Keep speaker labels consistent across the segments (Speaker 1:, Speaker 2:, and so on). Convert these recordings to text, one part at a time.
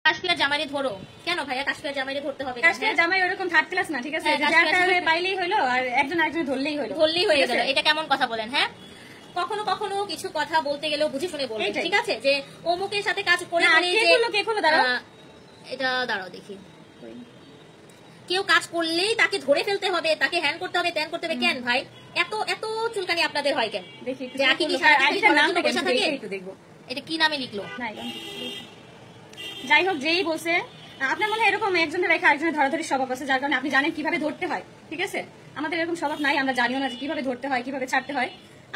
Speaker 1: কাশ্মীর জামাইরে ধরো কেন ভাইয়া? কাশ্মীর জামাইরে ধরতে হবে?
Speaker 2: কাশ্মীর জামাই ওরকম থার্ড ক্লাস না, ঠিক আছে? পাইলেই হলো আর একজন আরেকজন ধরলেই
Speaker 1: হয়ে গেল। এটা কেমন কথা বলেন? হ্যাঁ, কখনো কখনো কিছু কথা বলতে গেলেও বুঝে শুনে বলবেন, ঠিক আছে? যে অমুকের সাথে কাজ করে এটা দাঁড়াও দেখি, কেউ কাজ করলেই তাকে ধরে ফেলতে হবে, তাকে হ্যান করতে হবে, ত্যান করতে হবে। কেন ভাই এত এত চুলকানি আপনাদের হয় কেন? দেখি এটা কি নামে লিখলো?
Speaker 2: যাই হোক, যেই বসে আপনার মনে হয় এরকম একজনের রেখে আরেকজনের ধরাধরি স্বভাব আছে, যার কারণে আপনি জানেন কিভাবে ধরতে হয়, ঠিক আছে? আমাদের এরকম স্বভাব নাই, আমরা জানিও না কিভাবে ধরতে হয়, কিভাবে ছাড়তে হয়।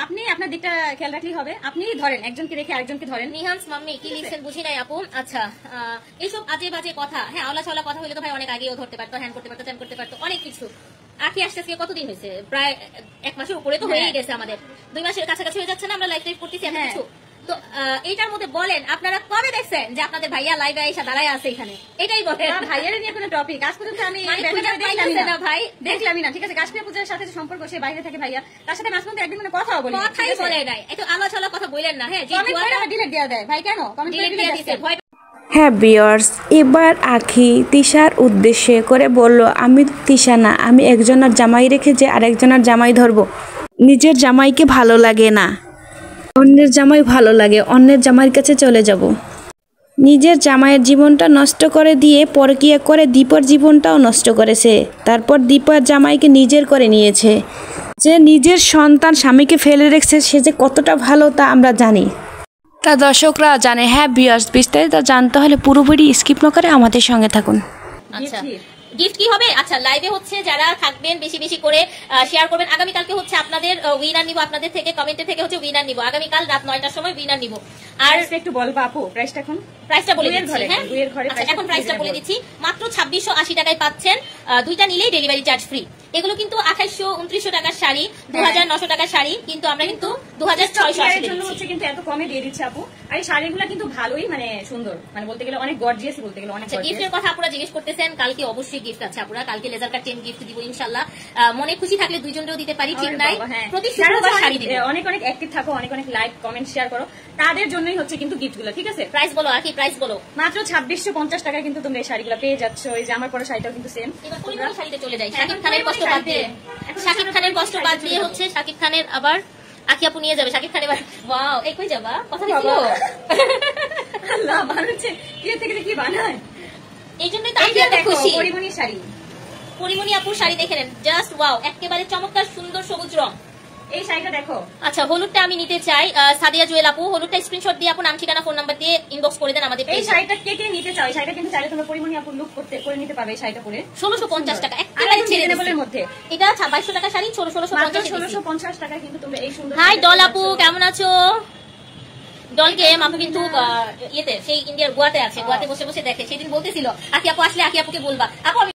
Speaker 2: আপনি আপনার দিকটা খেয়াল রাখলেই হবে। আপনি ধরেন, একজনকে রেখে আরেকজনকে ধরেন।
Speaker 1: নিহান্স মাম্মি কি লিখছেন বুঝি নাই আপু। আচ্ছা, এইসব আজে বাজে কথা, হ্যাঁ আওলা ছাওলা কথা হইলে তো ভাই অনেক আগেও ধরতে পারতো, হ্যান্ড করতে পারতো, ত্যান করতে পারতো, অনেক কিছু। আখি আসতে কতদিন হয়েছে? প্রায় 1 মাসের উপরে তো হয়েই গেছে, আমাদের 2 মাসের কাছাকাছি হয়ে যাচ্ছে না, আমরা লাইভ টাইভ করতেছি এত কিছু। তো এইটার মধ্যে বলেন আপনারা কবে দেখছেন যে আপনাদের ভাইয়া লাইভে এসে দাঁড়ায় আছে এখানে? এটাই বলেন।
Speaker 2: ভাইয়ার নিয়ে কোনো টপিক আজ পর্যন্ত আমি ভাই দেখলামই না, ঠিক আছে? কাশ্মীর পূজার সাথে সম্পর্ক, সে বাইরে থাকে ভাইয়া, তার সাথে মাঝে মধ্যে একদিন মানে কথাও বলি,
Speaker 1: কথাই বলে নাই। একটু আলোচনা কথা বললেন না। হ্যাঁ,
Speaker 2: ডিলিট দেওয়া দেয় ভাই, কেন কমেন্ট করে দিয়েছে?
Speaker 3: হ্যাঁ ভিউয়ার্স, এবার আখি তিশার উদ্দেশ্যে করে বলল, আমি তিশা না, আমি একজনের জামাই রেখে যে আরেকজনের জামাই ধরবো। নিজের জামাইকে ভালো লাগে না, অন্যের জামাই ভালো লাগে, অন্যের জামাইয়ের কাছে চলে যাব। নিজের জামাইয়ের জীবনটা নষ্ট করে দিয়ে পরকীয়া করে দীপার জীবনটাও নষ্ট করেছে। তারপর দীপার জামাইকে নিজের করে নিয়েছে। যে নিজের সন্তান স্বামীকে ফেলে রেখেছে, সে যে কতটা ভালো তা আমরা জানি, তা দর্শকরা জানে। হ্যাঁ ভিউয়ার্স, বিস্তারিত জানতে হলে পুরো ভিডিও স্কিপ না করে আমাদের সঙ্গে থাকুন।
Speaker 1: আচ্ছা, গিফট কি হবে? আচ্ছা, লাইভে হচ্ছে যারা থাকবেন বেশি বেশি করে শেয়ার করবেন। আগামীকালকে হচ্ছে আপনাদের উইনার নিব, আপনাদের থেকে কমেন্টে থেকে হচ্ছে উইনার নিব। আগামীকাল রাত 9টার সময় উইনার নিব। আর
Speaker 2: একটু বলবো আপু প্রাইসটা, এখন
Speaker 1: প্রাইসটা বলে দিচ্ছি। হ্যাঁ, এখন প্রাইসটা বলে দিচ্ছি। মাত্র 2680 টাকায় পাচ্ছেন, দুইটা নিলেই ডেলিভারি চার্জ ফ্রি। এগুলো কিন্তু 2800-2900 টাকার শাড়ি, 2900 টাকার শাড়ি, কিন্তু আমরা কিন্তু 2680
Speaker 2: জন্য হচ্ছে কিন্তু এত কমে দিয়ে দিচ্ছে আপু। আর এই শাড়িগুলো কিন্তু ভালোই মানে সুন্দর, মানে বলতে গেলে অনেক গর্জিয়াস, বলতে গেলে অনেক গর্জিয়াস।
Speaker 1: গিফটের কথা আপনারা জিজ্ঞেস করতেছেন, কালকে অবশ্যই গিফট আছে আপুরা। কালকে লেজার কাট 10 গিফট দিব ইনশাআল্লাহ। মনে খুশি থাকলে দুইজনেরও দিতে পারি, ঠিক নাই? প্রতি শুক্রবার শাড়ি দিব।
Speaker 2: অনেক অনেক অ্যাক্টিভ থাকো, অনেক অনেক লাইক কমেন্ট শেয়ার করো, তাদের জন্যই হচ্ছে কিন্তু গিফটগুলো, ঠিক আছে?
Speaker 1: প্রাইস বলো আর কি, প্রাইস বলো।
Speaker 2: মাত্র 2650 টাকায় কিন্তু তোমরা এই শাড়িগুলো পেয়ে যাচ্ছ। এই যে আমার পরা শাড়িটাও কিন্তু সেম।
Speaker 1: এবার পরিমণি শাড়িতে চলে যাই। শাকিব খানের কষ্ট বাদ দিয়ে, শাকিব খানের কষ্ট বাদ দিয়ে হচ্ছে শাকিব খানের আবার আখি আপু নিয়ে যাবে। শাকিব খান এবার ওয়াও, এই কই যাবা? কথা দিছিল
Speaker 2: আল্লাহ মানুষে কি থেকে কি বানায়,
Speaker 1: এইজন্যই তো আমি এত খুশি।
Speaker 2: পরিমণি শাড়ি,
Speaker 1: পরিমণি আপুর শাড়ি দেখে নেন, জাস্ট ওয়াও, একেবারে চমৎকার সুন্দর সবুজ রং।
Speaker 2: এই শাড়িটা দেখো।
Speaker 1: আচ্ছা, হলুদটা আমি নিতে চাই। সাদিয়া জুয়েল আপু, হলুদটা স্ক্রিনশট দিয়ে আপু নাম ঠিকানা ফোন নাম্বার দিয়ে ইনবক্স করে দেন আমাদের।
Speaker 2: এই শাড়িটা কে কে নিতে চাও? এই শাড়িটা কিন্তু চাইলে তোমরা পরিমণি আপু লুক করতে করে নিতে পারবে। এই শাড়িটা পরে
Speaker 1: 1650 টাকা, একেবারে রিজনেবলের
Speaker 2: মধ্যে।
Speaker 1: এটা 2200 টাকা শাড়ি,
Speaker 2: 1650 টাকা কিন্তু তোমরা এই সুন্দর।
Speaker 1: হাই ডল আপু, কেমন আছো? ডল গেম আপু কিন্তু ইয়েতে সেই ইন্ডিয়ার গোয়াতে আছে, গোয়াতে বসে বসে দেখে। সেদিন বলতেছিল আকি আপু আসলে আকি আপুকে বলবা। আপু